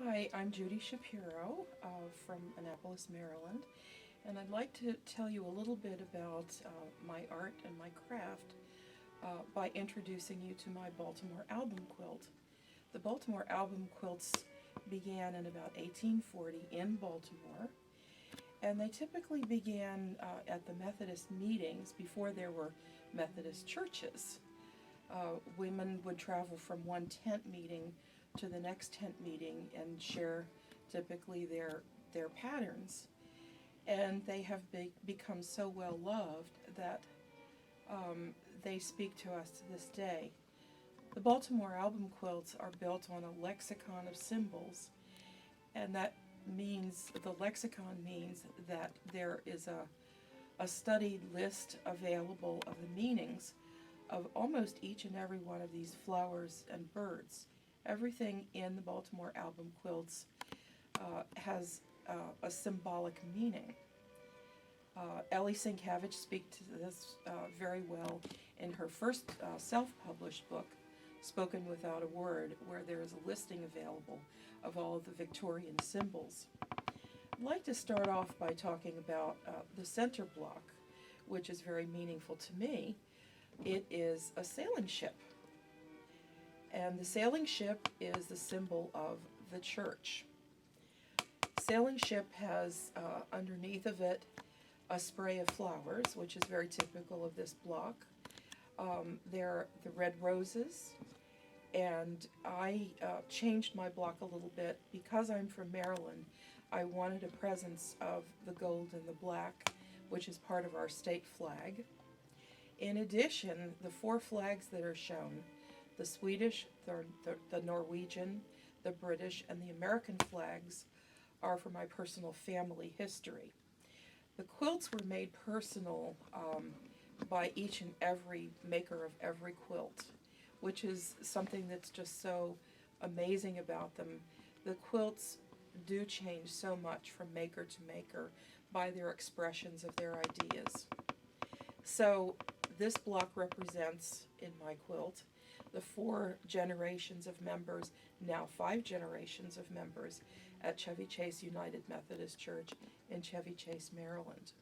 Hi, I'm Judy Shapiro from Annapolis, Maryland, and I'd like to tell you a little bit about my art and my craft by introducing you to my Baltimore album quilt. The Baltimore album quilts began in about 1840 in Baltimore, and they typically began at the Methodist meetings before there were Methodist churches. Women would travel from one tent meeting to the next tent meeting and share typically their patterns. And they have become so well loved that they speak to us to this day. The Baltimore album quilts are built on a lexicon of symbols, and that means, the lexicon means that there is a studied list available of the meanings of almost each and every one of these flowers and birds. Everything in the Baltimore album quilts has a symbolic meaning. Ellie Sienkiewicz speaks to this very well in her first self-published book, Spoken Without a Word, where there is a listing available of all of the Victorian symbols. I'd like to start off by talking about the center block, which is very meaningful to me. It is a sailing ship, and the sailing ship is the symbol of the church. Sailing ship has underneath of it a spray of flowers, which is very typical of this block. They're the red roses, and I changed my block a little bit because I'm from Maryland. I wanted a presence of the gold and the black, which is part of our state flag. In addition, the four flags that are shown, the Swedish, the Norwegian, the British, and the American flags, are for my personal family history. The quilts were made personal by each and every maker of every quilt, which is something that's just so amazing about them. The quilts do change so much from maker to maker by their expressions of their ideas. So this block represents, in my quilt, the 4 generations of members, now 5 generations of members, at Chevy Chase United Methodist Church in Chevy Chase, Maryland.